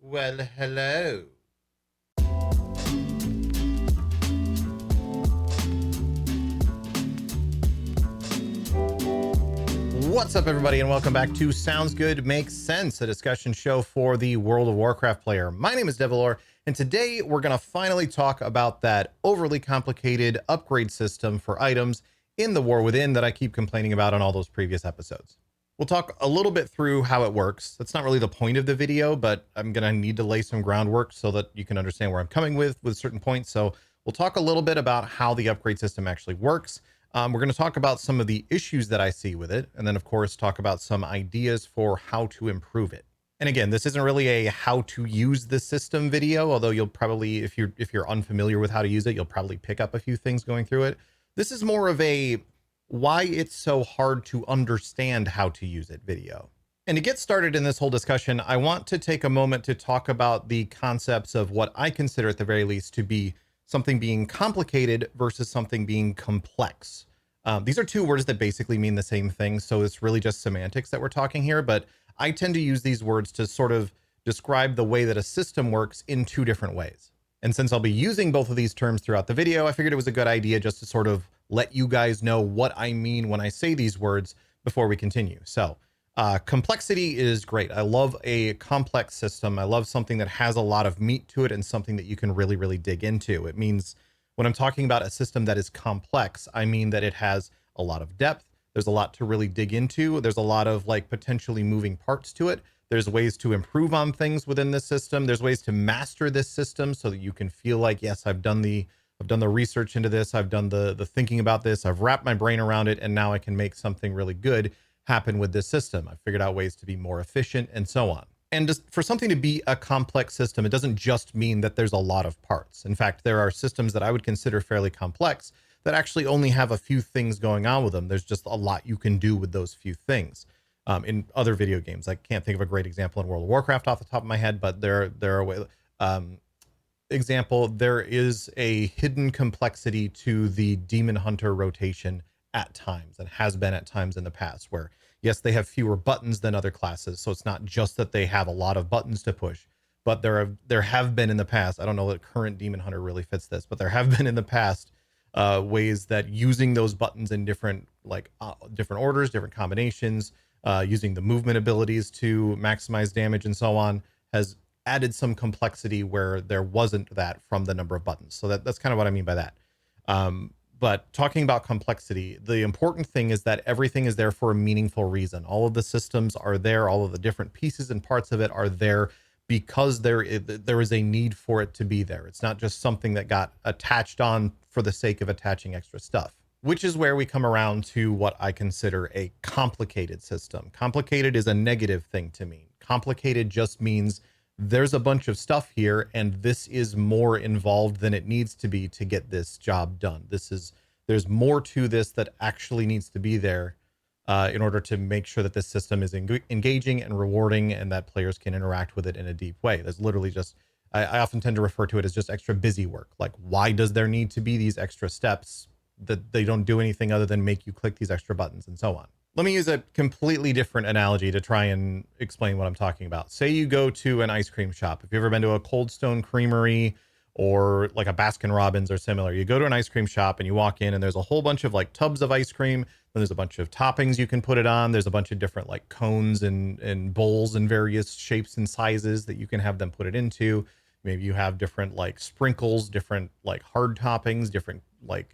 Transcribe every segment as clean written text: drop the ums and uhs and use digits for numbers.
Well, hello. What's up, everybody, and welcome back to Sounds Good Makes Sense, a discussion show for the World of Warcraft player. My name is Devilor, and today we're going to finally talk about that overly complicated upgrade system for items in the War Within that I keep complaining about on all those previous episodes. We'll talk a little bit through how it works. That's not really the point of the video, but I'm going to need to lay some groundwork so that you can understand where I'm coming with certain points. So we'll talk a little bit about how the upgrade system actually works. We're going to talk about some of the issues that I see with it, and then of course talk about some ideas for how to improve it. And again, this isn't really a how to use the system video, although you'll probably, if you're unfamiliar with how to use it, you'll probably pick up a few things going through it. This is more of a why it's so hard to understand how to use it video. And to get started in this whole discussion, I want to take a moment to talk about the concepts of what I consider at the very least to be something being complicated versus something being complex. These are two words that basically mean the same thing, so it's really just semantics that we're talking here, but I tend to use these words to sort of describe the way that a system works in two different ways. And since I'll be using both of these terms throughout the video, I figured it was a good idea just to sort of let you guys know what I mean when I say these words before we continue. So complexity is great. I love a complex system. I love something that has a lot of meat to it and something that you can really, really dig into. It means when I'm talking about a system that is complex, I mean that it has a lot of depth. There's a lot to really dig into. There's a lot of like potentially moving parts to it. There's ways to improve on things within this system. There's ways to master this system so that you can feel like, yes, I've done the research into this. I've done the thinking about this. I've wrapped my brain around it, and now I can make something really good happen with this system. I've figured out ways to be more efficient and so on. And just for something to be a complex system, it doesn't just mean that there's a lot of parts. In fact, there are systems that I would consider fairly complex that actually only have a few things going on with them. There's just a lot you can do with those few things. In other video games, I can't think of a great example in World of Warcraft off the top of my head, but there are ways. Example, there is a hidden complexity to the Demon Hunter rotation at times, and has been at times in the past, where yes, they have fewer buttons than other classes, so it's not just that they have a lot of buttons to push, but there have been in the past, I don't know that current Demon Hunter really fits this, but there have been in the past ways that using those buttons in different different orders, different combinations, using the movement abilities to maximize damage and so on, has added some complexity where there wasn't that from the number of buttons. So that's kind of what I mean by that. But talking about complexity, the important thing is that everything is there for a meaningful reason. All of the systems are there. All of the different pieces and parts of it are there because there is a need for it to be there. It's not just something that got attached on for the sake of attaching extra stuff, which is where we come around to what I consider a complicated system. Complicated is a negative thing to me. Complicated just means there's a bunch of stuff here, and this is more involved than it needs to be to get this job done. There's more to this that actually needs to be there in order to make sure that this system is engaging and rewarding, and that players can interact with it in a deep way. There's literally just, I often tend to refer to it as just extra busy work. Like, why does there need to be these extra steps that they don't do anything other than make you click these extra buttons and so on? Let me use a completely different analogy to try and explain what I'm talking about. Say you go to an ice cream shop. If you've ever been to a Cold Stone Creamery or like a Baskin Robbins or similar, you go to an ice cream shop and you walk in and there's a whole bunch of like tubs of ice cream. Then there's a bunch of toppings you can put it on. There's a bunch of different like cones and bowls in various shapes and sizes that you can have them put it into. Maybe you have different like sprinkles, different like hard toppings, different like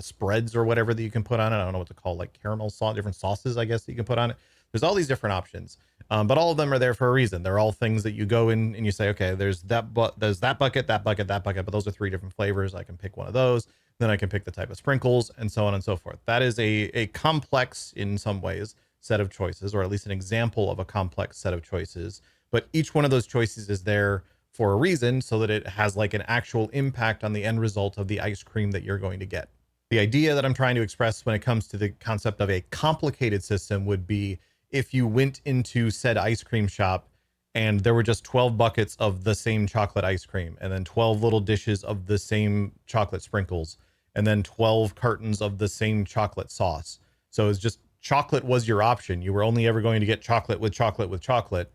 spreads or whatever that you can put on it. I don't know what to call, like caramel sauce, different sauces, I guess, that you can put on it. There's all these different options, but all of them are there for a reason. They're all things that you go in and you say, okay, there's that bucket, that bucket, that bucket, but those are three different flavors. I can pick one of those. Then I can pick the type of sprinkles and so on and so forth. That is a complex, in some ways, set of choices, or at least an example of a complex set of choices. But each one of those choices is there for a reason, so that it has like an actual impact on the end result of the ice cream that you're going to get. The idea that I'm trying to express when it comes to the concept of a complicated system would be if you went into said ice cream shop and there were just 12 buckets of the same chocolate ice cream, and then 12 little dishes of the same chocolate sprinkles, and then 12 cartons of the same chocolate sauce. So it's just chocolate was your option. You were only ever going to get chocolate with chocolate with chocolate.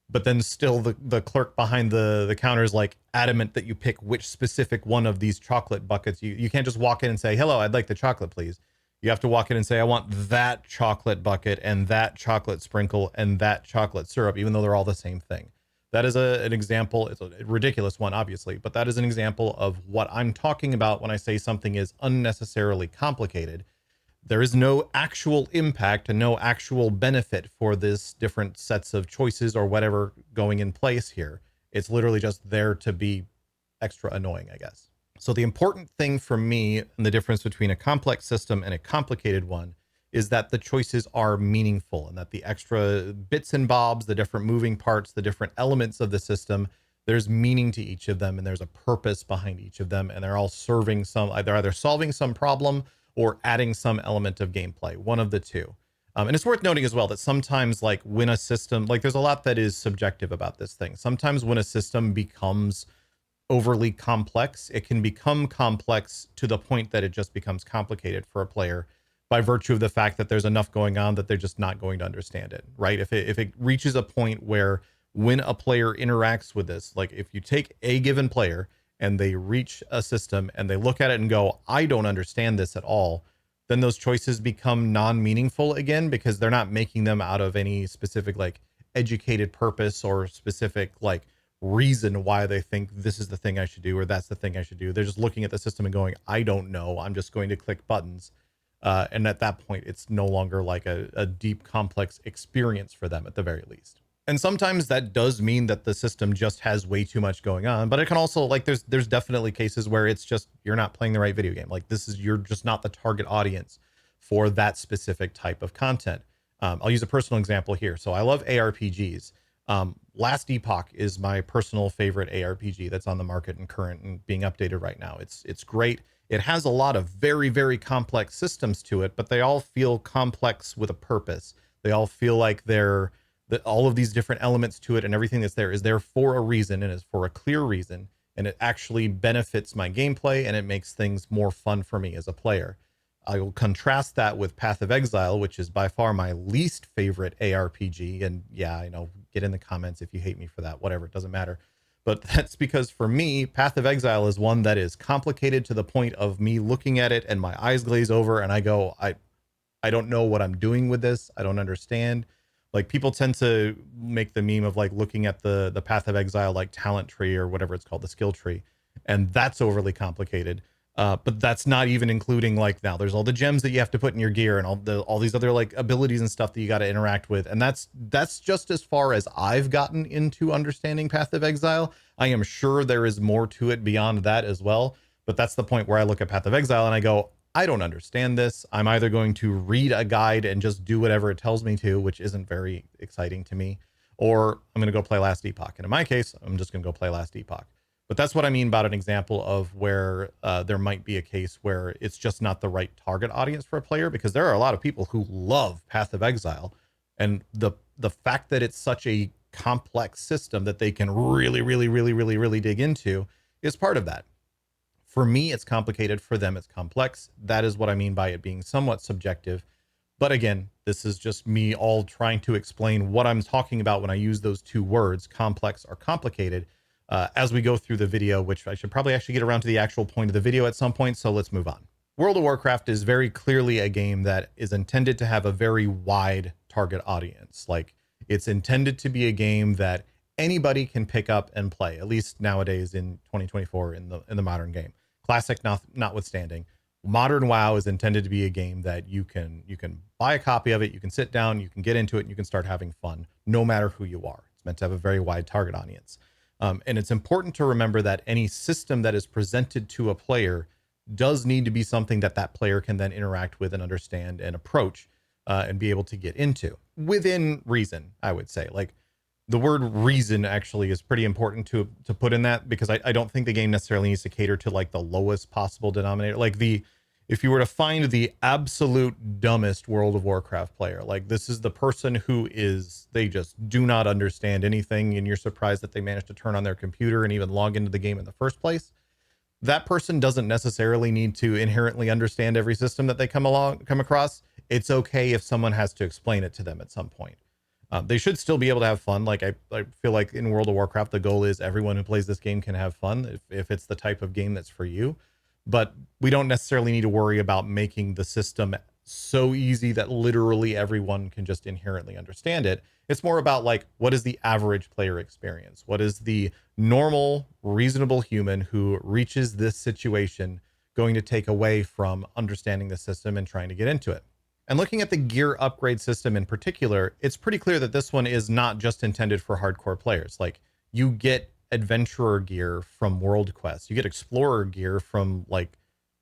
but then still the clerk behind the counter is like adamant that you pick which specific one of these chocolate buckets. You can't just walk in and say, hello, I'd like the chocolate, please. You have to walk in and say, I want that chocolate bucket and that chocolate sprinkle and that chocolate syrup, even though they're all the same thing. That is an example. It's a ridiculous one, obviously, but that is an example of what I'm talking about when I say something is unnecessarily complicated. There is no actual impact and no actual benefit for this different sets of choices or whatever going in place here. It's literally just there to be extra annoying, I guess. So the important thing for me and the difference between a complex system and a complicated one is that the choices are meaningful and that the extra bits and bobs, the different moving parts, the different elements of the system, there's meaning to each of them and there's a purpose behind each of them, and they're all serving some, they're either solving some problem or adding some element of gameplay, one of the two. And it's worth noting as well that sometimes, like when a system, like there's a lot that is subjective about this thing. Sometimes when a system becomes overly complex, it can become complex to the point that it just becomes complicated for a player by virtue of the fact that there's enough going on that they're just not going to understand it, right? If it reaches a point where when a player interacts with this, like if you take a given player and they reach a system and they look at it and go, I don't understand this at all, then those choices become non-meaningful again, because they're not making them out of any specific like educated purpose or specific like reason why they think this is the thing I should do or that's the thing I should do. They're just looking at the system and going, I don't know, I'm just going to click buttons. And at that point, it's no longer like a deep, complex experience for them at the very least. And sometimes that does mean that the system just has way too much going on, but it can also, like, there's definitely cases where it's just you're not playing the right video game. Like you're just not the target audience for that specific type of content. I'll use a personal example here. So I love ARPGs. Last Epoch is my personal favorite ARPG that's on the market and current and being updated right now. It's great. It has a lot of very, very complex systems to it, but they all feel complex with a purpose. They all feel like that all of these different elements to it and everything that's there is there for a reason and is for a clear reason. And it actually benefits my gameplay and it makes things more fun for me as a player. I will contrast that with Path of Exile, which is by far my least favorite ARPG. And yeah, I know, get in the comments if you hate me for that, whatever, it doesn't matter. But that's because for me, Path of Exile is one that is complicated to the point of me looking at it and my eyes glaze over and I go, I don't know what I'm doing with this. I don't understand. Like people tend to make the meme of like looking at the Path of Exile like talent tree or whatever it's called, the skill tree, and that's overly complicated. But that's not even including like now there's all the gems that you have to put in your gear and all these other like abilities and stuff that you got to interact with, and that's just as far as I've gotten into understanding Path of Exile. I am sure there is more to it beyond that as well, but that's the point where I look at Path of Exile and I go, I don't understand this. I'm either going to read a guide and just do whatever it tells me to, which isn't very exciting to me, or I'm going to go play Last Epoch. And in my case, I'm just going to go play Last Epoch. But that's what I mean about an example of where there might be a case where it's just not the right target audience for a player, because there are a lot of people who love Path of Exile. And the fact that it's such a complex system that they can really, really, really, really, really dig into is part of that. For me, it's complicated. For them, it's complex. That is what I mean by it being somewhat subjective. But again, this is just me all trying to explain what I'm talking about when I use those two words, complex or complicated, as we go through the video, which I should probably actually get around to the actual point of the video at some point. So let's move on. World of Warcraft is very clearly a game that is intended to have a very wide target audience. Like it's intended to be a game that anybody can pick up and play, at least nowadays in 2024 in the modern game. Classic notwithstanding, modern WoW is intended to be a game that you can buy a copy of it, you can sit down, you can get into it, and you can start having fun, no matter who you are. It's meant to have a very wide target audience. And it's important to remember that any system that is presented to a player does need to be something that that player can then interact with and understand and approach and be able to get into within reason, I would say. Like, the word reason actually is pretty important to put in that, because I don't think the game necessarily needs to cater to like the lowest possible denominator. Like if you were to find the absolute dumbest World of Warcraft player, like this is the person who they just do not understand anything, and you're surprised that they managed to turn on their computer and even log into the game in the first place. That person doesn't necessarily need to inherently understand every system that they come across. It's okay if someone has to explain it to them at some point. They should still be able to have fun. Like I feel like in World of Warcraft, the goal is everyone who plays this game can have fun if it's the type of game that's for you. But we don't necessarily need to worry about making the system so easy that literally everyone can just inherently understand it. It's more about like, what is the average player experience? What is the normal, reasonable human who reaches this situation going to take away from understanding the system and trying to get into it? And looking at the gear upgrade system in particular, it's pretty clear that this one is not just intended for hardcore players. Like, you get adventurer gear from world quests, you get explorer gear from like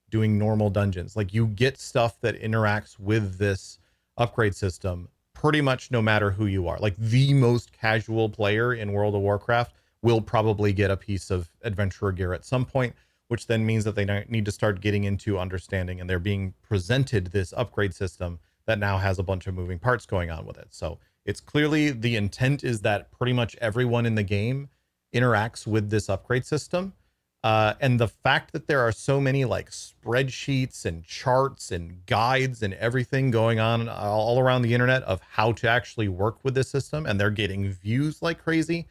doing normal dungeons. Like, you get stuff that interacts with this upgrade system pretty much no matter who you are. Like, the most casual player in World of Warcraft will probably get a piece of adventurer gear at some point, which then means that they need to start getting into understanding, and they're being presented this upgrade system that now has a bunch of moving parts going on with it. So it's clearly the intent is that pretty much everyone in the game interacts with this upgrade system. And the fact that there are so many like spreadsheets and charts and guides and everything going on all around the internet of how to actually work with this system, and they're getting views like crazy,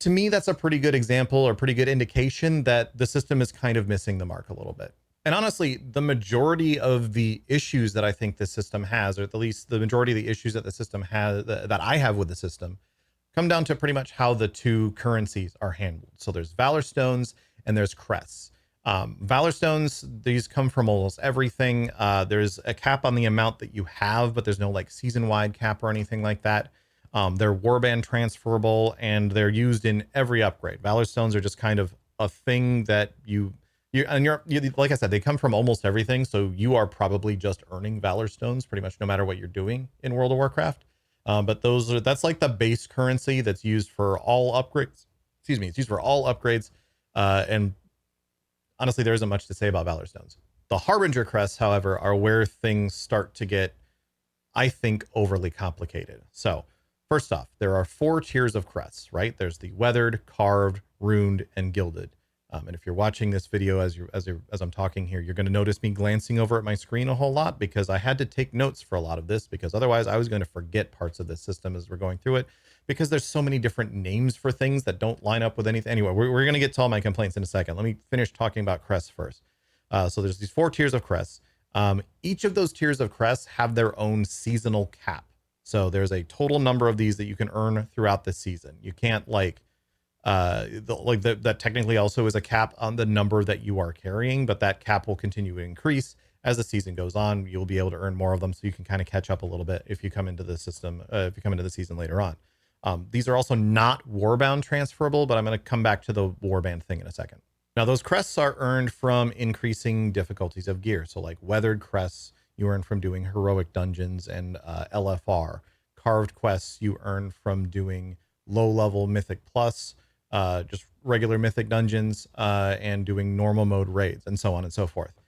to me, that's a pretty good example or pretty good indication that the system is kind of missing the mark a little bit. And honestly, the majority of the issues that I think this system has, or at least the majority of the issues that the system has, that I have with the system, come down to pretty much how the two currencies are handled. So there's Valor Stones and there's Crests. Valor Stones, these come from almost everything. There's a cap on the amount that you have, but there's no like season-wide cap or anything like that. They're warband transferable, and they're used in every upgrade. Valor Stones are just kind of a thing that you like I said, they come from almost everything. So you are probably just earning Valor Stones pretty much no matter what you're doing in World of Warcraft. But that's like the base currency that's used for all upgrades. Excuse me, it's used for all upgrades. And honestly, there isn't much to say about Valor Stones. The Harbinger crests, however, are where things start to get, I think, overly complicated. So first off, there are 4 tiers of crests, right? There's the weathered, carved, runed, and gilded. And if you're watching this video as I'm talking here, you're going to notice me glancing over at my screen a whole lot because I had to take notes for a lot of this, because otherwise I was going to forget parts of this system as we're going through it, because there's so many different names for things that don't line up with anything. Anyway, we're going to get to all my complaints in a second. Let me finish talking about crests first. So there's these 4 tiers of crests. Each of those tiers of crests have their own seasonal cap. So there's a total number of these that you can earn throughout the season. You can't like that technically also is a cap on the number that you are carrying, but that cap will continue to increase as the season goes on. You'll be able to earn more of them, so you can kind of catch up a little bit if you come into the system, if you come into the season later on. These are also not warband transferable, but I'm going to come back to the warband thing in a second. Now, those crests are earned from increasing difficulties of gear. So like weathered crests, you earn from doing heroic dungeons and LFR. Carved quests, you earn from doing low level mythic plus, just regular mythic dungeons, and doing normal mode raids, and so on and so forth.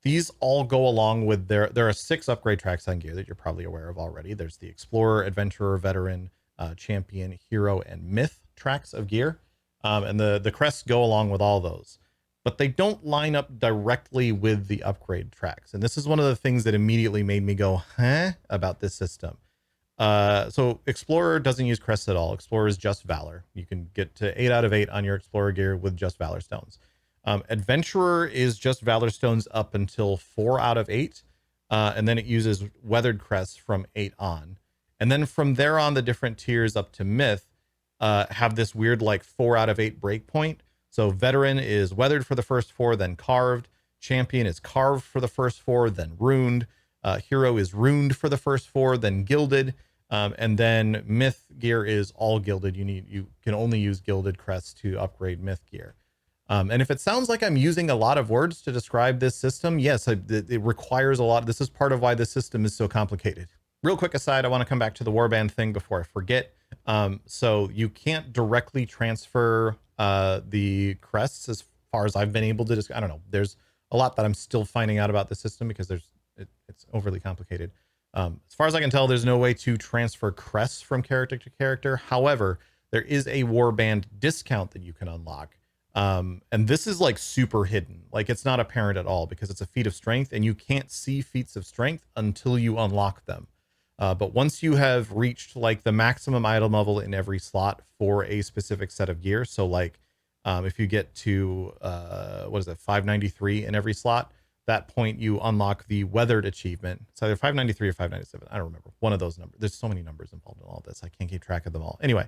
These all go along with there are 6 upgrade tracks on gear that you're probably aware of already. There's the Explorer, Adventurer, Veteran, Champion, Hero, and Myth tracks of gear. And the crests go along with all those, but they don't line up directly with the upgrade tracks. And this is one of the things that immediately made me go, huh, about this system. So Explorer doesn't use crests at all. Explorer is just Valor. You can get to 8 out of 8 on your Explorer gear with just Valor Stones. Adventurer is just Valor Stones up until 4 out of 8. And then it uses Weathered crests from 8 on. And then from there on, the different tiers up to Myth have this weird like 4 out of 8 breakpoint. So Veteran is Weathered for the first 4, then Carved. Champion is Carved for the first 4, then Runed. Hero is Runed for the first 4, then Gilded. And then Myth gear is all gilded. You can only use gilded crests to upgrade Myth gear. And if it sounds like I'm using a lot of words to describe this system, yes, it requires a lot. This is part of why this system is so complicated. Real quick aside, I want to come back to the warband thing before I forget. So you can't directly transfer the crests as far as I've been able to I don't know. There's a lot that I'm still finding out about the system because it's overly complicated. As far as I can tell, there's no way to transfer crests from character to character. However, there is a warband discount that you can unlock. And this is like super hidden. Like, it's not apparent at all because it's a feat of strength, and you can't see feats of strength until you unlock them. But once you have reached like the maximum item level in every slot for a specific set of gear, so like if you get to what is it, 593 in every slot, that point you unlock the weathered achievement. It's either 593 or 597. I don't remember. One of those numbers. There's so many numbers involved in all this. I can't keep track of them all. Anyway,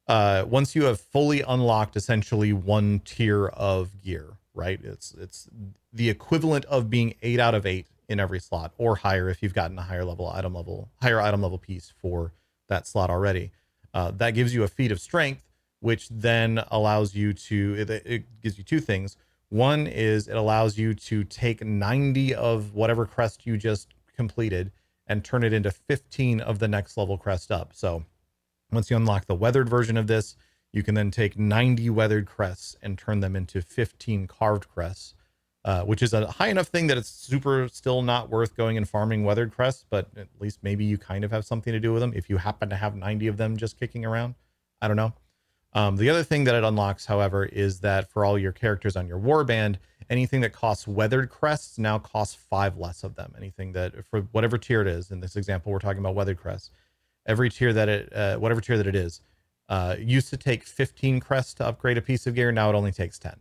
once you have fully unlocked essentially one tier of gear, right? It's the equivalent of being 8 out of 8 in every slot or higher if you've gotten a higher item level piece for that slot already. That gives you a feat of strength, which then allows you to, it gives you two things. One is it allows you to take 90 of whatever crest you just completed and turn it into 15 of the next level crest up. So once you unlock the weathered version of this, you can then take 90 weathered crests and turn them into 15 carved crests, which is a high enough thing that it's super still not worth going and farming weathered crests, but at least maybe you kind of have something to do with them if you happen to have 90 of them just kicking around. I don't know. The other thing that it unlocks, however, is that for all your characters on your warband, anything that costs weathered crests now costs 5 less of them. Anything that, for whatever tier it is, in this example, we're talking about weathered crests. Every tier that it, whatever tier that it is, used to take 15 crests to upgrade a piece of gear. Now it only takes 10.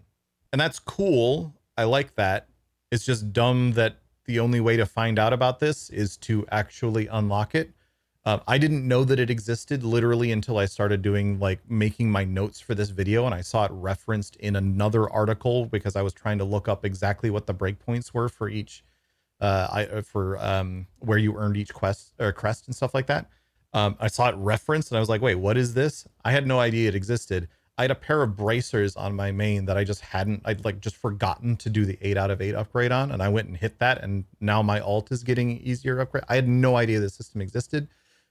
And that's cool. I like that. It's just dumb that the only way to find out about this is to actually unlock it. I didn't know that it existed literally until I started doing like making my notes for this video, and I saw it referenced in another article because I was trying to look up exactly what the breakpoints were for each where you earned each quest or crest and stuff like that. I saw it referenced and I was like, wait, what is this? I had no idea it existed. I had a pair of bracers on my main that I'd like just forgotten to do the 8 out of 8 upgrade on. And I went and hit that. And now my alt is getting easier upgrade. I had no idea the system existed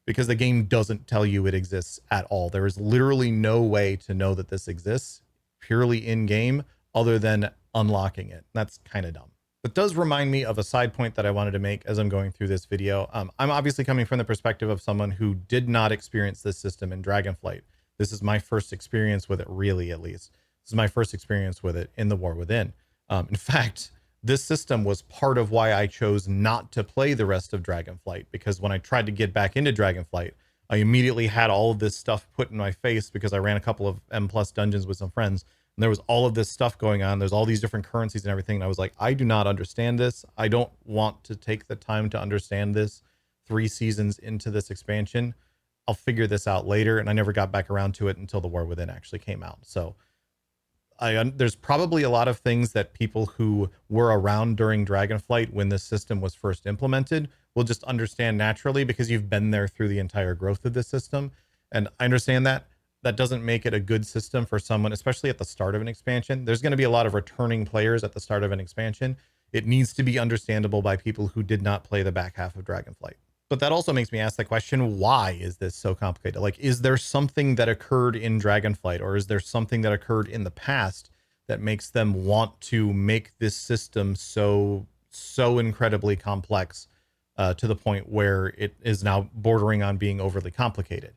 because the game doesn't tell you it exists at all. There is literally no way to know that this exists purely in game other than unlocking it. That's kind of dumb. That does remind me of a side point that I wanted to make as I'm going through this video. I'm obviously coming from the perspective of someone who did not experience this system in Dragonflight. This is my first experience with it, really, at least. This is my first experience with it in the War Within. In fact, this system was part of why I chose not to play the rest of Dragonflight, because when I tried to get back into Dragonflight, I immediately had all of this stuff put in my face because I ran a couple of M+ dungeons with some friends. And there was all of this stuff going on. There's all these different currencies and everything. And I was like, I do not understand this. I don't want to take the time to understand this 3 seasons into this expansion. I'll figure this out later. And I never got back around to it until the War Within actually came out. So there's probably a lot of things that people who were around during Dragonflight when this system was first implemented will just understand naturally because you've been there through the entire growth of this system. And I understand that. That doesn't make it a good system for someone, especially at the start of an expansion. There's going to be a lot of returning players at the start of an expansion. It needs to be understandable by people who did not play the back half of Dragonflight. But that also makes me ask the question, why is this so complicated? Like, is there something that occurred in Dragonflight, or is there something that occurred in the past that makes them want to make this system so incredibly complex to the point where it is now bordering on being overly complicated?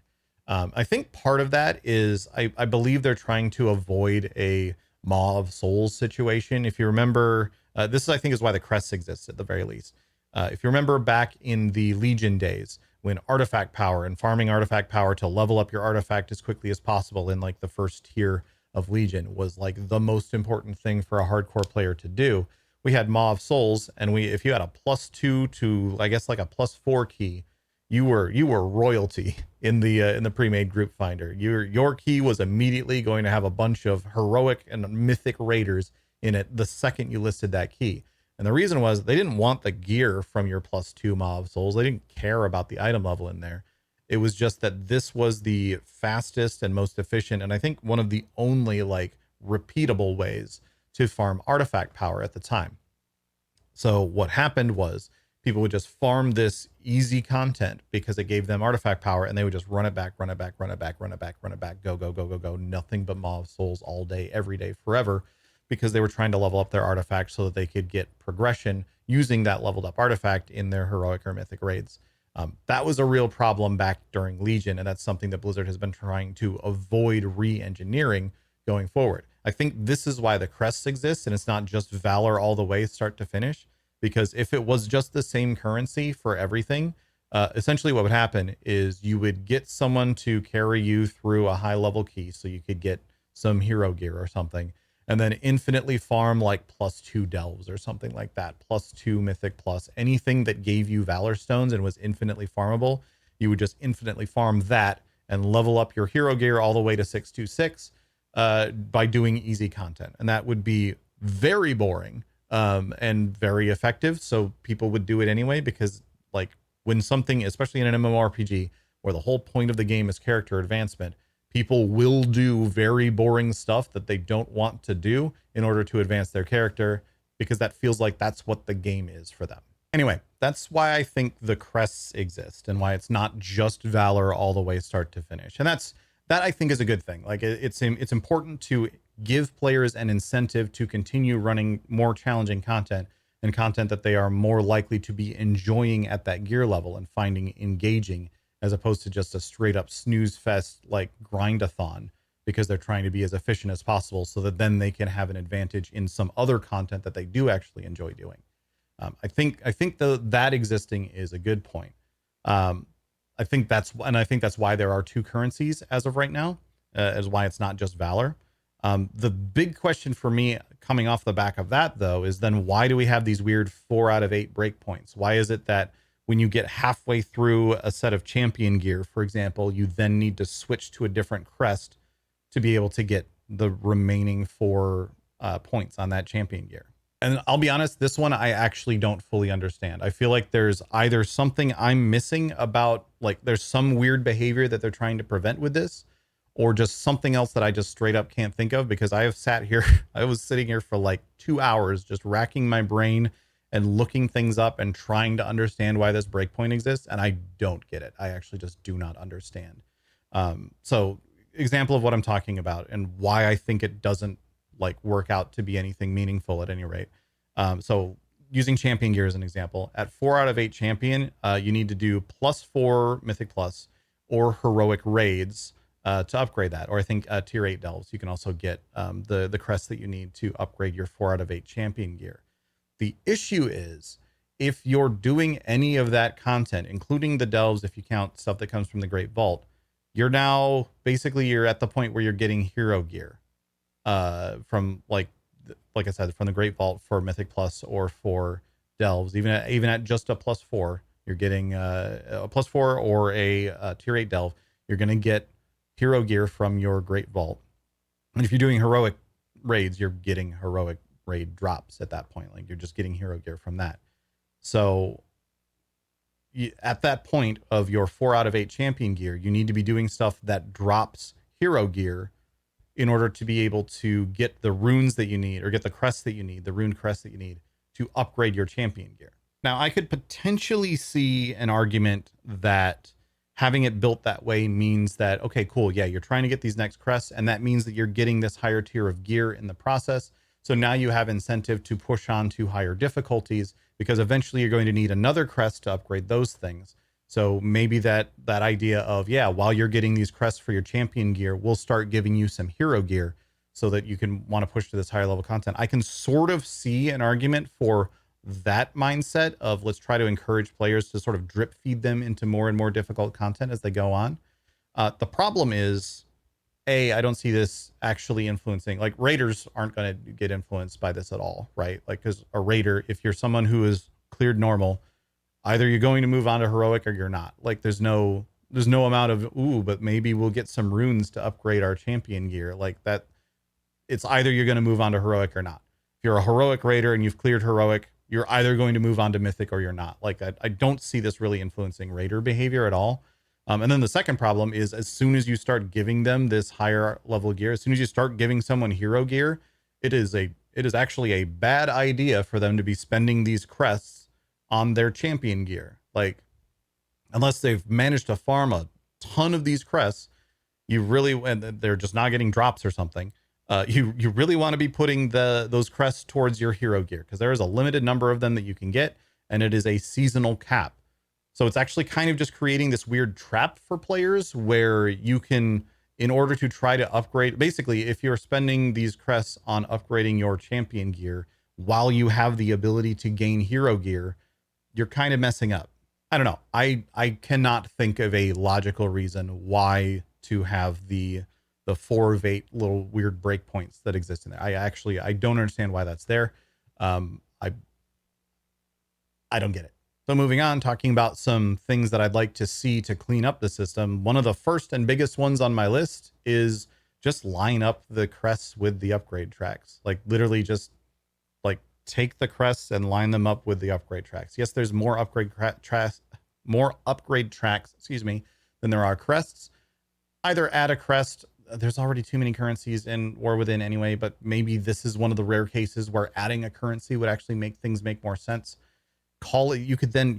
I think part of that is I believe they're trying to avoid a Maw of Souls situation. If you remember, this I think is why the crests exist at the very least. If you remember back in the Legion days, when artifact power and farming artifact power to level up your artifact as quickly as possible in like the first tier of Legion was like the most important thing for a hardcore player to do. We had Maw of Souls, and if you had a +2 to I guess like a +4 key, you were royalty in the pre-made group finder. Your key was immediately going to have a bunch of heroic and mythic raiders in it the second you listed that key. And the reason was they didn't want the gear from your +2 Maw of Souls. They didn't care about the item level in there. It was just that this was the fastest and most efficient, and I think one of the only like repeatable ways to farm artifact power at the time. So what happened was people would just farm this easy content because it gave them artifact power, and they would just run it back, run it back, run it back, run it back, run it back, go, go, go, go, go. Nothing but Maw of Souls all day, every day, forever, because they were trying to level up their artifact so that they could get progression using that leveled up artifact in their heroic or mythic raids. That was a real problem back during Legion, and that's something that Blizzard has been trying to avoid re-engineering going forward. I think this is why the crests exist, and it's not just Valor all the way start to finish, because if it was just the same currency for everything, Essentially what would happen is you would get someone to carry you through a high level key so you could get some hero gear or something, and then infinitely farm like +2 delves or something like that, +2 mythic plus anything that gave you valor stones and was infinitely farmable. You would just infinitely farm that and level up your hero gear all the way to 626 by doing easy content. And that would be very boring and very effective. So people would do it anyway, because like when something, especially in an MMORPG, where the whole point of the game is character advancement, people will do very boring stuff that they don't want to do in order to advance their character, because that feels like that's what the game is for them. Anyway, that's why I think the crests exist and why it's not just Valor all the way start to finish. And that I think is a good thing. Like it's important to give players an incentive to continue running more challenging content, and content that they are more likely to be enjoying at that gear level and finding engaging, as opposed to just a straight up snooze fest like grindathon, because they're trying to be as efficient as possible so that then they can have an advantage in some other content that they do actually enjoy doing. I think that existing is a good point. I think that's why there are two currencies as of right now, as why it's not just Valor. The big question for me coming off the back of that, though, is then why do we have these weird 4 out of 8 breakpoints? Why is it that when you get halfway through a set of champion gear, for example, you then need to switch to a different crest to be able to get the remaining 4 points on that champion gear? And I'll be honest, this one I actually don't fully understand. I feel like there's either something I'm missing about, like there's some weird behavior that they're trying to prevent with this, or just something else that I just straight up can't think of, because I have sat here, I was sitting here for like 2 hours just racking my brain and looking things up and trying to understand why this breakpoint exists, and I don't get it. I actually just do not understand. So example of what I'm talking about and why I think it doesn't like work out to be anything meaningful at any rate. So using champion gear as an example, at 4 out of 8 champion, you need to do +4 mythic plus or heroic raids to upgrade that. Or I think tier 8 delves, you can also get the crest that you need to upgrade your 4 out of 8 champion gear. The issue is, if you're doing any of that content, including the delves, if you count stuff that comes from the Great Vault, you're at the point where you're getting hero gear from like I said, from the Great Vault for mythic plus or for delves. Even at just a +4, you're getting a +4 or a tier 8 delve, you're going to get hero gear from your Great Vault. And if you're doing heroic raids, you're getting heroic raid drops at that point. Like you're just getting hero gear from that. So at that point of your 4 out of 8 champion gear, you need to be doing stuff that drops hero gear in order to be able to get the runes that you need, or get the crest that you need, the rune crest that you need to upgrade your champion gear. Now, I could potentially see an argument that having it built that way means that, okay, cool, yeah, you're trying to get these next crests, and that means that you're getting this higher tier of gear in the process. So now you have incentive to push on to higher difficulties, because eventually you're going to need another crest to upgrade those things. So maybe that idea of, yeah, while you're getting these crests for your champion gear, we'll start giving you some hero gear so that you can want to push to this higher level content. I can sort of see an argument for that mindset of, let's try to encourage players to sort of drip feed them into more and more difficult content as they go on. The problem is, I don't see this actually influencing, like raiders aren't going to get influenced by this at all, right? Like, because a raider, if you're someone who is cleared normal, either you're going to move on to heroic or you're not. Like there's no amount of, ooh, but maybe we'll get some runes to upgrade our champion gear. Like that, it's either you're going to move on to heroic or not. If you're a heroic raider and you've cleared heroic, you're either going to move on to mythic or you're not. Like I don't see this really influencing raider behavior at all. And then the second problem is, as soon as you start giving them this higher level gear, as soon as you start giving someone hero gear, it is actually a bad idea for them to be spending these crests on their champion gear. Like, unless they've managed to farm a ton of these crests, and they're just not getting drops or something. You really want to be putting those crests towards your hero gear, because there is a limited number of them that you can get, and it is a seasonal cap. So it's actually kind of just creating this weird trap for players where you can, in order to try to upgrade, basically, if you're spending these crests on upgrading your champion gear while you have the ability to gain hero gear, you're kind of messing up. I don't know. I cannot think of a logical reason why to have the 4 of 8 little weird breakpoints that exist in there. I don't understand why that's there. Um, I I don't get it. So moving on, talking about some things that I'd like to see to clean up the system. One of the first and biggest ones on my list is just line up the crests with the upgrade tracks. Like literally just like take the crests and line them up with the upgrade tracks. Yes, there's more upgrade tracks, excuse me, than there are crests. Either add a crest. There's already too many currencies in War Within anyway, but maybe this is one of the rare cases where adding a currency would actually make things make more sense. Call it, you could then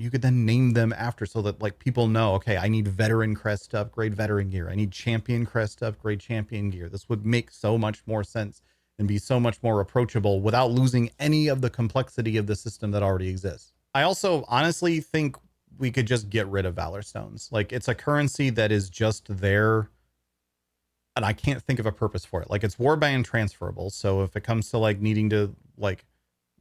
name them after, so that like people know, okay, I need veteran crest to upgrade veteran gear, I need champion crest to upgrade champion gear. This would make so much more sense and be so much more approachable without losing any of the complexity of the system that already exists. I also honestly think we could just get rid of Valor Stones. Like it's a currency that is just there and I can't think of a purpose for it. Like it's warband transferable, so if it comes to like needing to like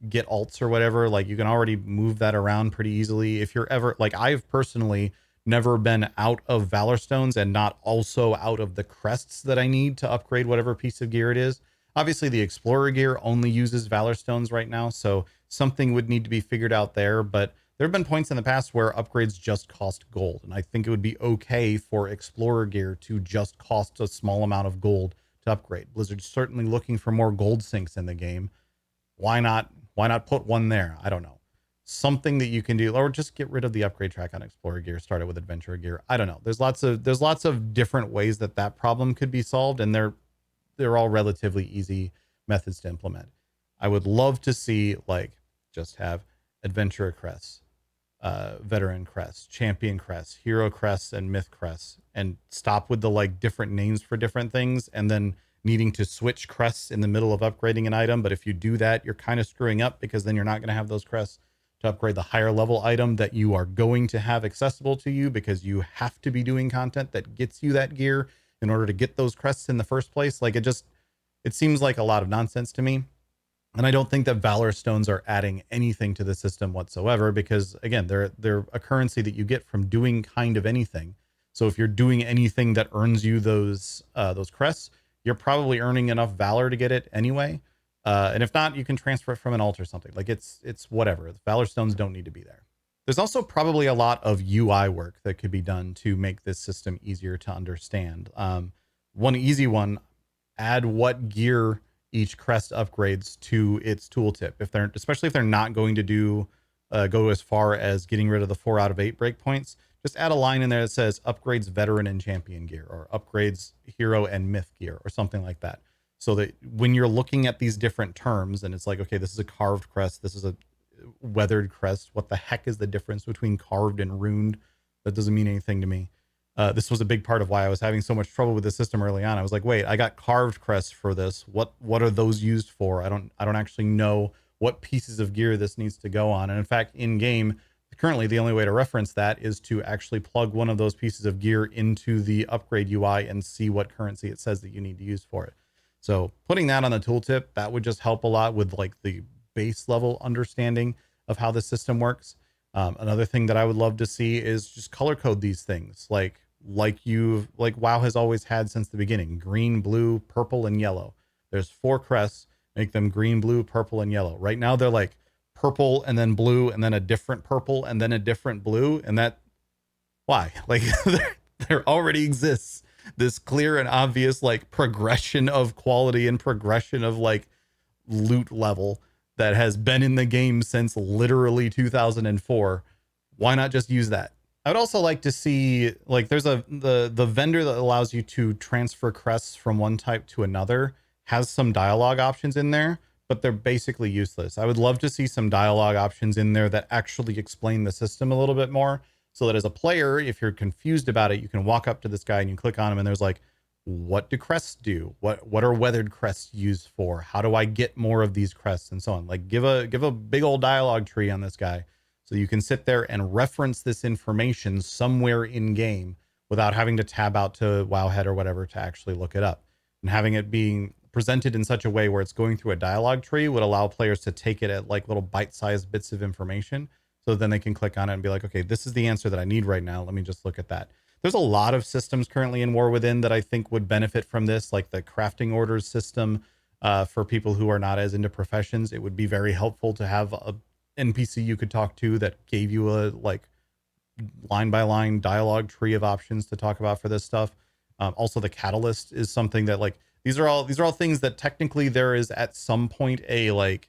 get alts or whatever, like you can already move that around pretty easily. If you're ever like, I've personally never been out of Valor Stones and not also out of the crests that I need to upgrade whatever piece of gear it is. Obviously the Explorer gear only uses Valor Stones right now, so something would need to be figured out there, but there have been points in the past where upgrades just cost gold, and I think it would be okay for Explorer gear to just cost a small amount of gold to upgrade. Blizzard's certainly looking for more gold sinks in the game. Why not put one there? I don't know. Something that you can do, or just get rid of the upgrade track on Explorer gear, start it with Adventurer gear. I don't know. There's lots of different ways that problem could be solved, and they're all relatively easy methods to implement. I would love to see like just have Adventurer crests, veteran crests, champion crests, hero crests, and myth crests, and stop with the like different names for different things, and then needing to switch crests in the middle of upgrading an item. But if you do that, you're kind of screwing up, because then you're not going to have those crests to upgrade the higher level item that you are going to have accessible to you, because you have to be doing content that gets you that gear in order to get those crests in the first place. Like it seems like a lot of nonsense to me. And I don't think that Valor Stones are adding anything to the system whatsoever, because again, they're a currency that you get from doing kind of anything. So if you're doing anything that earns you those crests, you're probably earning enough valor to get it anyway. And if not, you can transfer it from an alt or something. Like it's whatever. The Valor Stones don't need to be there. There's also probably a lot of UI work that could be done to make this system easier to understand. One easy one: add what gear each crest upgrades to its tooltip. Especially if they're not going to go as far as getting rid of the 4 out of 8 breakpoints, just add a line in there that says upgrades veteran and champion gear, or upgrades hero and myth gear, or something like that. So that when you're looking at these different terms and it's like, okay, this is a carved crest, this is a weathered crest, what the heck is the difference between carved and runed? That doesn't mean anything to me. This was a big part of why I was having so much trouble with the system early on. I was like, wait, I got carved crests for this. What are those used for? I don't actually know what pieces of gear this needs to go on. And in fact, in game, currently the only way to reference that is to actually plug one of those pieces of gear into the upgrade UI and see what currency it says that you need to use for it. So putting that on the tooltip, that would just help a lot with like the base level understanding of how the system works. Another thing that I would love to see is just color code these things, like WoW has always had since the beginning: green, blue, purple, and yellow. There's 4 crests, make them green, blue, purple, and yellow. Right now they're like purple and then blue and then a different purple and then a different blue. And that, why? Like there already exists this clear and obvious like progression of quality and progression of like loot level that has been in the game since literally 2004. Why not just use that? I would also like to see, like, there's the vendor that allows you to transfer crests from one type to another has some dialogue options in there, but they're basically useless. I would love to see some dialogue options in there that actually explain the system a little bit more, so that as a player, if you're confused about it, you can walk up to this guy and you click on him and there's like, what do crests do? What are weathered crests used for? How do I get more of these crests, and so on? Like give a big old dialogue tree on this guy, so you can sit there and reference this information somewhere in game without having to tab out to Wowhead or whatever to actually look it up. And having it being presented in such a way where it's going through a dialogue tree would allow players to take it at like little bite-sized bits of information, So then they can click on it and be like, okay, this is the answer that I need right now. Let me just look at that. There's a lot of systems currently in War Within that I think would benefit from this, like the crafting orders system. For people who are not as into professions, it would be very helpful to have a NPC you could talk to that gave you a like line by line dialogue tree of options to talk about for this stuff. Also, the catalyst is something that like these are all things that technically there is at some point a like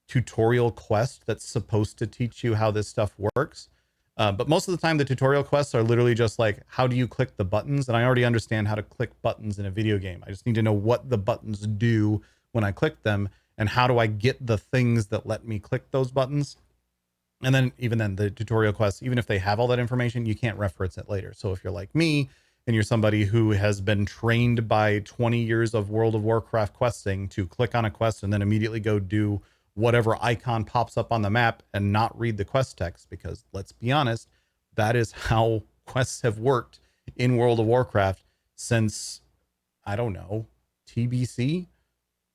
tutorial quest that's supposed to teach you how this stuff works. But most of the time, the tutorial quests are literally just like, how do you click the buttons? And I already understand how to click buttons in a video game. I just need to know what the buttons do when I click them, and how do I get the things that let me click those buttons. And then even then, the tutorial quests, even if they have all that information, you can't reference it later. So if you're like me and you're somebody who has been trained by 20 years of World of Warcraft questing to click on a quest and then immediately go do whatever icon pops up on the map and not read the quest text, because let's be honest, that is how quests have worked in World of Warcraft since, I don't know, TBC?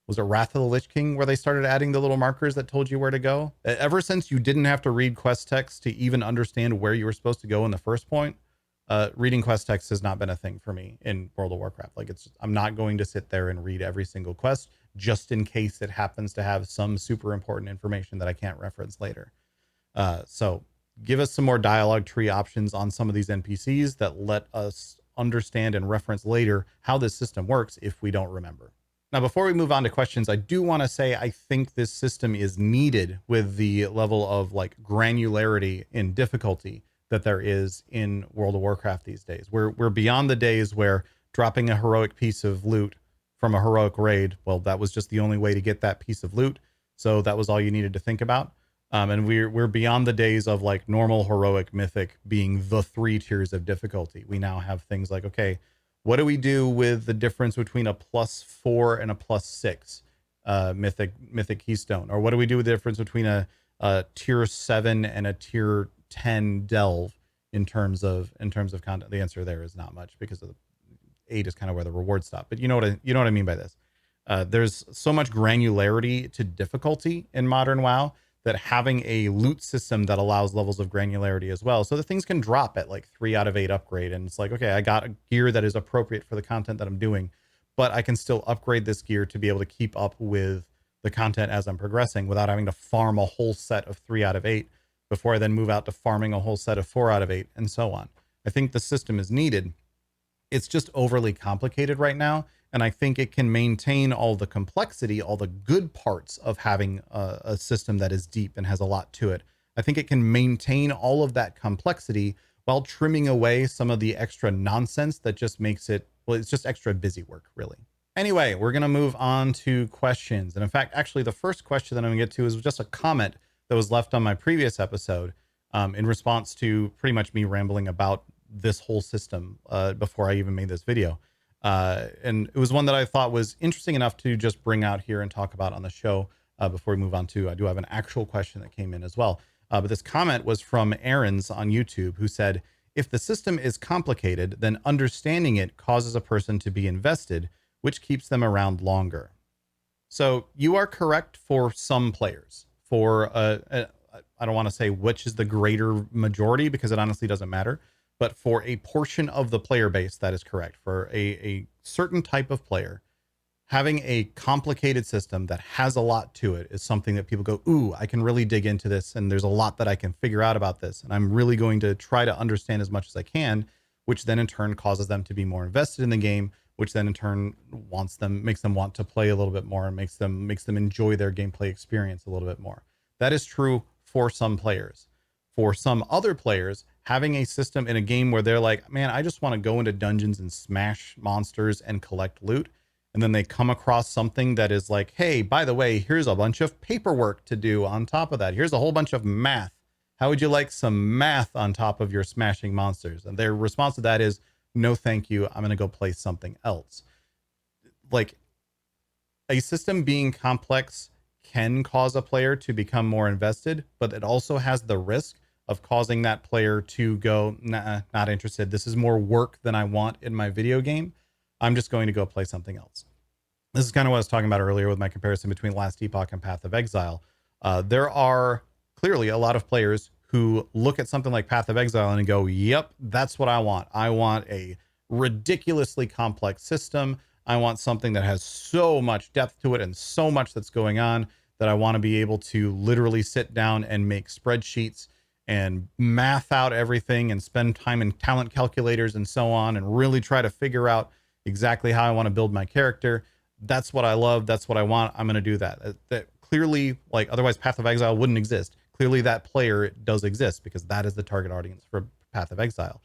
Was it Wrath of the Lich King where they started adding the little markers that told you where to go? Ever since you didn't have to read quest text to even understand where you were supposed to go in the first point, reading quest text has not been a thing for me in World of Warcraft. Like I'm not going to sit there and read every single quest just in case it happens to have some super important information that I can't reference later. So give us some more dialogue tree options on some of these NPCs that let us understand and reference later how this system works if we don't remember. Now, before we move on to questions, I do want to say I think this system is needed with the level of like granularity in difficulty that there is in World of Warcraft these days. We're beyond the days where dropping a heroic piece of loot from a heroic raid, well, that was just the only way to get that piece of loot. So that was all you needed to think about. And we're beyond the days of like normal, heroic, mythic being the 3 tiers of difficulty. We now have things like, okay, what do we do with the difference between a +4 and a +6 mythic keystone? Or what do we do with the difference between a tier 7 and a tier 10 delve in terms of content? The answer there is not much, because of the 8 is kind of where the rewards stop. But you know what I mean by this. There's so much granularity to difficulty in modern WoW that having a loot system that allows levels of granularity as well, so that things can drop at like 3 out of 8 upgrade, and it's like, okay, I got a gear that is appropriate for the content that I'm doing, but I can still upgrade this gear to be able to keep up with the content as I'm progressing without having to farm a whole set of 3 out of 8 before I then move out to farming a whole set of 4 out of 8 and so on. I think the system is needed. It's just overly complicated right now. And I think it can maintain all the complexity, all the good parts of having a system that is deep and has a lot to it. I think it can maintain all of that complexity while trimming away some of the extra nonsense that just makes it, well, it's just extra busy work, really. Anyway, we're going to move on to questions. And in fact, actually, the first question that I'm going to get to is just a comment that was left on my previous episode in response to pretty much me rambling about this whole system before I even made this video. And it was one that I thought was interesting enough to just bring out here and talk about on the show before we move on to, I do have an actual question that came in as well. But this comment was from Aaron's on YouTube, who said, if the system is complicated, then understanding it causes a person to be invested, which keeps them around longer. So you are correct for some players. For, I don't want to say which is the greater majority, because it honestly doesn't matter. But for a portion of the player base, that is correct. For a certain type of player, having a complicated system that has a lot to it is something that people go, ooh, I can really dig into this, and there's a lot that I can figure out about this, and I'm really going to try to understand as much as I can, which then in turn causes them to be more invested in the game, which then in turn makes them want to play a little bit more, and makes them enjoy their gameplay experience a little bit more. That is true for some players. For some other players, having a system in a game where they're like, man, I just want to go into dungeons and smash monsters and collect loot. And then they come across something that is like, hey, by the way, here's a bunch of paperwork to do on top of that. Here's a whole bunch of math. How would you like some math on top of your smashing monsters? And their response to that is, no, thank you. I'm going to go play something else. Like, a system being complex can cause a player to become more invested, but it also has the risk of causing that player to go, nah, not interested. This is more work than I want in my video game. I'm just going to go play something else. This is kind of what I was talking about earlier with my comparison between Last Epoch and Path of Exile. There are clearly a lot of players who look at something like Path of Exile and go, yep, that's what I want. I want a ridiculously complex system. I want something that has so much depth to it and so much that's going on that I want to be able to literally sit down and make spreadsheets and math out everything and spend time in talent calculators and so on and really try to figure out exactly how I want to build my character. That's what I love. That's what I want. I'm going to do that. That clearly, like, otherwise Path of Exile wouldn't exist. Clearly that player does exist because that is the target audience for Path of Exile.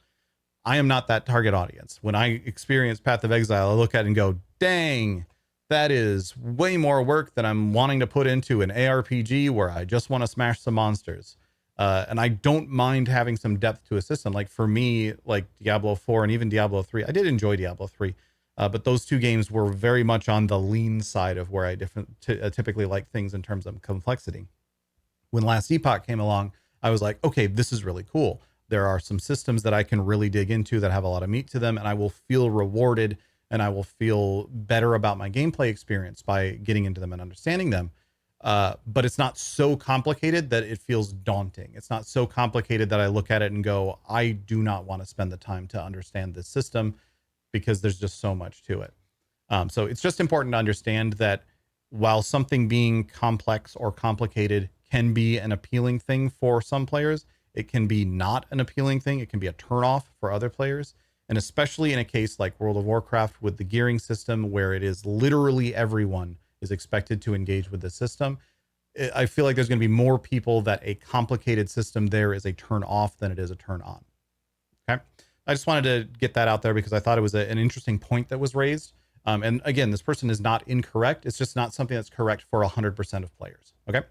I am not that target audience. When I experience Path of Exile, I look at it and go, dang, that is way more work than I'm wanting to put into an ARPG where I just want to smash some monsters. And I don't mind having some depth to a system. Like for me, like Diablo 4 and even Diablo 3, I did enjoy Diablo 3, but those two games were very much on the lean side of where I typically like things in terms of complexity. When Last Epoch came along, I was like, okay, this is really cool. There are some systems that I can really dig into that have a lot of meat to them, and I will feel rewarded and I will feel better about my gameplay experience by getting into them and understanding them. But it's not so complicated that it feels daunting. It's not so complicated that I look at it and go, I do not want to spend the time to understand this system because there's just so much to it. So it's just important to understand that while something being complex or complicated can be an appealing thing for some players, it can be not an appealing thing. It can be a turnoff for other players. And especially in a case like World of Warcraft with the gearing system, where it is literally everyone is expected to engage with the system, I feel like there's going to be more people that a complicated system there is a turn off than it is a turn on. Okay. I just wanted to get that out there because I thought it was an interesting point that was raised. And again, this person is not incorrect. It's just not something that's correct for 100% of players. Okay.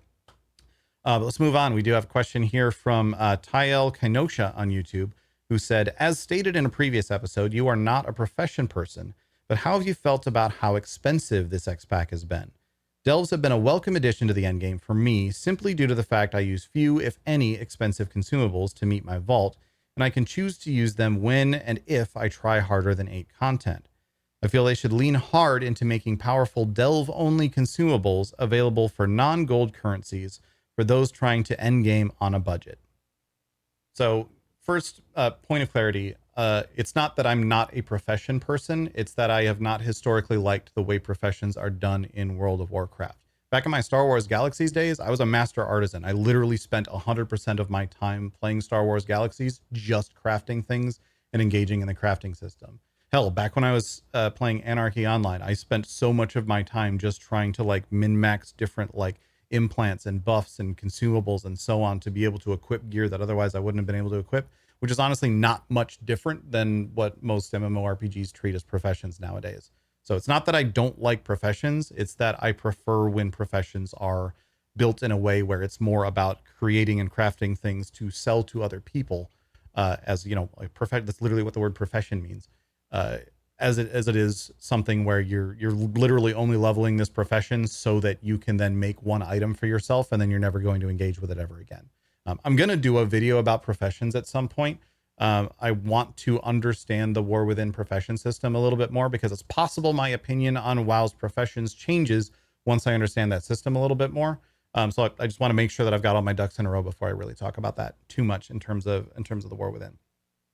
But let's move on. We do have a question here from Tyel Kenosha on YouTube, who said, as stated in a previous episode, you are not a profession person, but how have you felt about how expensive this X-Pack has been? Delves have been a welcome addition to the endgame for me, simply due to the fact I use few, if any, expensive consumables to meet my vault, and I can choose to use them when and if I try harder than 8 content. I feel they should lean hard into making powerful delve-only consumables available for non-gold currencies for those trying to endgame on a budget. So first, point of clarity, it's not that I'm not a profession person. It's that I have not historically liked the way professions are done in World of Warcraft. Back in my Star Wars Galaxies days, I was a master artisan. I literally spent 100% of my time playing Star Wars Galaxies, just crafting things and engaging in the crafting system. Hell, back when I was playing Anarchy Online, I spent so much of my time just trying to like min-max different like implants and buffs and consumables and so on to be able to equip gear that otherwise I wouldn't have been able to equip, which is honestly not much different than what most MMORPGs treat as professions nowadays. So it's not that I don't like professions, it's that I prefer when professions are built in a way where it's more about creating and crafting things to sell to other people, as you know, like that's literally what the word profession means. As it is something where you're literally only leveling this profession so that you can then make one item for yourself and then you're never going to engage with it ever again. I'm going to do a video about professions at some point. I want to understand the War Within profession system a little bit more because it's possible my opinion on WoW's professions changes once I understand that system a little bit more. So I just want to make sure that I've got all my ducks in a row before I really talk about that too much in terms of the War Within.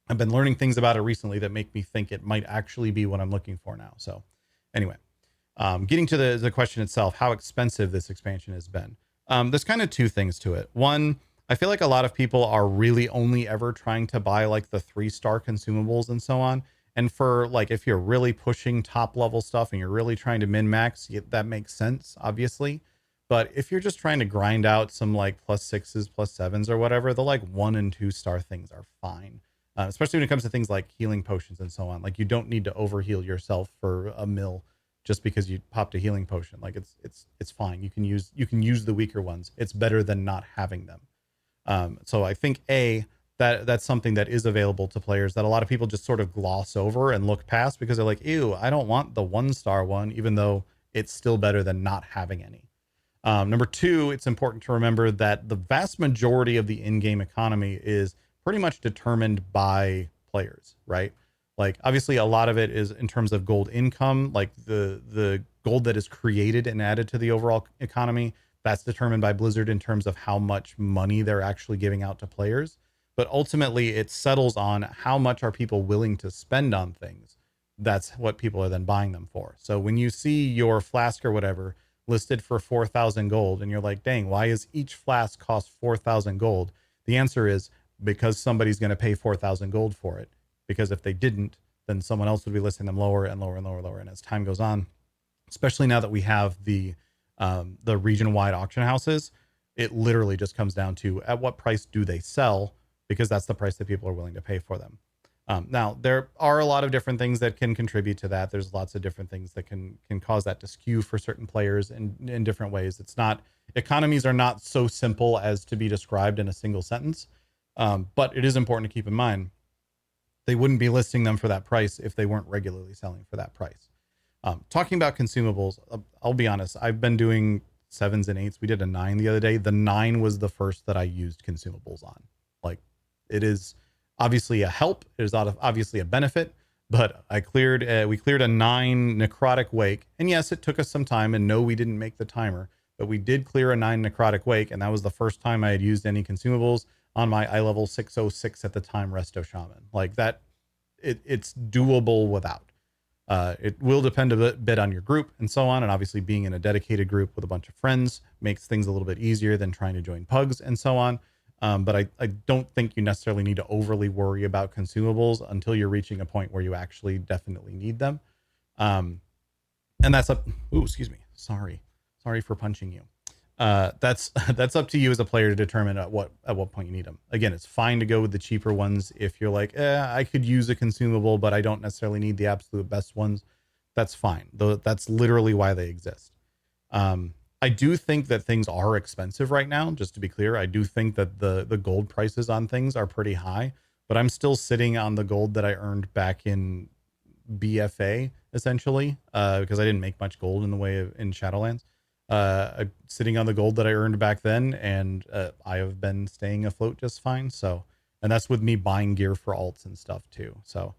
I've been learning things about it recently that make me think it might actually be what I'm looking for now. So anyway, getting to the question itself, how expensive this expansion has been. There's kind of two things to it. One, I feel like a lot of people are really only ever trying to buy like the 3-star consumables and so on. And for like, if you're really pushing top level stuff and you're really trying to min max, that makes sense, obviously. But if you're just trying to grind out some like +6s, +7s or whatever, the like 1 and 2-star things are fine. Especially when it comes to things like healing potions and so on. Like you don't need to overheal yourself for a mill just because you popped a healing potion. Like it's fine. You can use the weaker ones. It's better than not having them. So I think that's something that is available to players that a lot of people just sort of gloss over and look past because they're like, ew, I don't want the 1-star one, even though it's still better than not having any. Number two, it's important to remember that the vast majority of the in-game economy is pretty much determined by players, right? Like obviously a lot of it is in terms of gold income, like the gold that is created and added to the overall economy. That's determined by Blizzard in terms of how much money they're actually giving out to players. But ultimately, it settles on how much are people willing to spend on things. That's what people are then buying them for. So when you see your flask or whatever listed for 4,000 gold, and you're like, dang, why is each flask cost 4,000 gold? The answer is because somebody's going to pay 4,000 gold for it. Because if they didn't, then someone else would be listing them lower and lower and lower and lower. And as time goes on, especially now that we have the region-wide auction houses, it literally just comes down to at what price do they sell, because that's the price that people are willing to pay for them. Now, there are a lot of different things that can contribute to that. There's lots of different things that can cause that to skew for certain players in different ways. It's not, economies are not so simple as to be described in a single sentence, but it is important to keep in mind they wouldn't be listing them for that price if they weren't regularly selling for that price. Talking about consumables, I'll be honest, I've been doing 7s and 8s. We did a 9 the other day. The 9 was the first that I used consumables on. Like, it is obviously a help. It is obviously a benefit, but we cleared a 9 necrotic wake. And yes, it took us some time, and no, we didn't make the timer, but we did clear a 9 necrotic wake. And that was the first time I had used any consumables on my eye level 606 at the time resto shaman. Like that, it's doable without. It will depend a bit on your group and so on. And obviously being in a dedicated group with a bunch of friends makes things a little bit easier than trying to join pugs and so on. But I don't think you necessarily need to overly worry about consumables until you're reaching a point where you actually definitely need them. And that's up. Ooh, excuse me. Sorry for punching you. That's up to you as a player to determine at what point you need them. Again, it's fine to go with the cheaper ones if you're like, I could use a consumable, but I don't necessarily need the absolute best ones. That's fine. Though that's literally why they exist. I do think that things are expensive right now. Just to be clear, I do think that the gold prices on things are pretty high, but I'm still sitting on the gold that I earned back in BFA essentially, because I didn't make much gold in the way of in Shadowlands. I'm sitting on the gold that I earned back then, and I have been staying afloat just fine. So, and that's with me buying gear for alts and stuff too. So,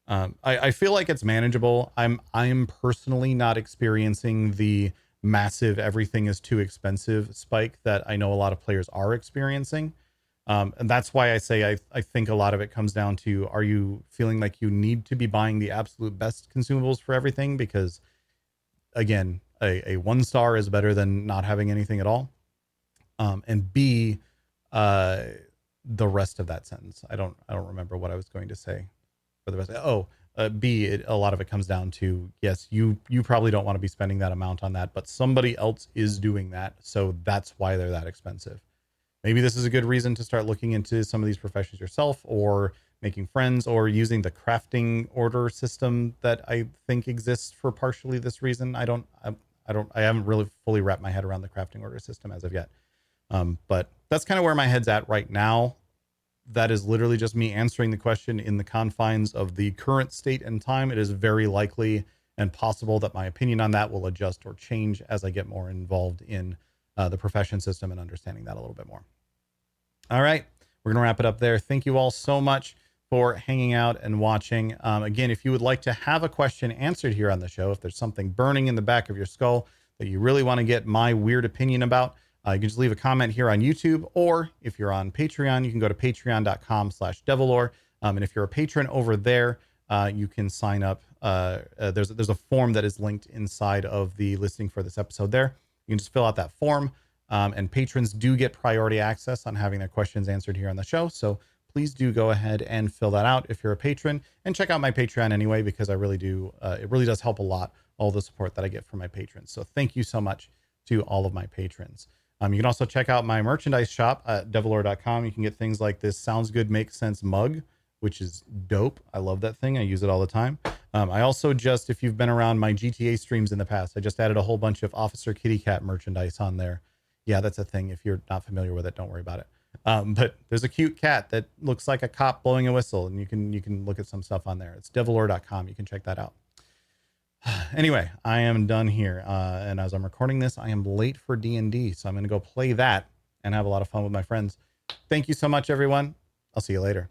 I feel like it's manageable. I'm personally not experiencing the massive everything is too expensive spike that I know a lot of players are experiencing. And that's why I say I think a lot of it comes down to, are you feeling like you need to be buying the absolute best consumables for everything? Because again, a 1-star is better than not having anything at all. And B, the rest of that sentence, I don't remember what I was going to say for the rest. B, a lot of it comes down to, yes, you probably don't want to be spending that amount on that, but somebody else is doing that, so that's why they're that expensive. Maybe this is a good reason to start looking into some of these professions yourself, or making friends, or using the crafting order system that I think exists for partially this reason. I haven't really fully wrapped my head around the crafting order system as of yet. But that's kind of where my head's at right now. That is literally just me answering the question in the confines of the current state and time. It is very likely and possible that my opinion on that will adjust or change as I get more involved in the profession system and understanding that a little bit more. All right, we're going to wrap it up there. Thank you all so much for hanging out and watching. Again, if you would like to have a question answered here on the show, if there's something burning in the back of your skull that you really want to get my weird opinion about, you can just leave a comment here on YouTube, or if you're on Patreon, you can go to patreon.com/devilore. And if you're a patron over there, you can sign up. There's a form that is linked inside of the listing for this episode there. You can just fill out that form. And patrons do get priority access on having their questions answered here on the show. So please do go ahead and fill that out if you're a patron, and check out my Patreon anyway, because I really do. It really does help a lot, all the support that I get from my patrons. So thank you so much to all of my patrons. You can also check out my merchandise shop at devilore.com. You can get things like this Sounds Good Makes Sense mug, which is dope. I love that thing. I use it all the time. I also just, if you've been around my GTA streams in the past, I just added a whole bunch of Officer Kitty Cat merchandise on there. Yeah, that's a thing. If you're not familiar with it, don't worry about it. But there's a cute cat that looks like a cop blowing a whistle, and you can look at some stuff on there. It's devilore.com. You can check that out. Anyway, I am done here. And as I'm recording this, I am late for D&D. So I'm going to go play that and have a lot of fun with my friends. Thank you so much, everyone. I'll see you later.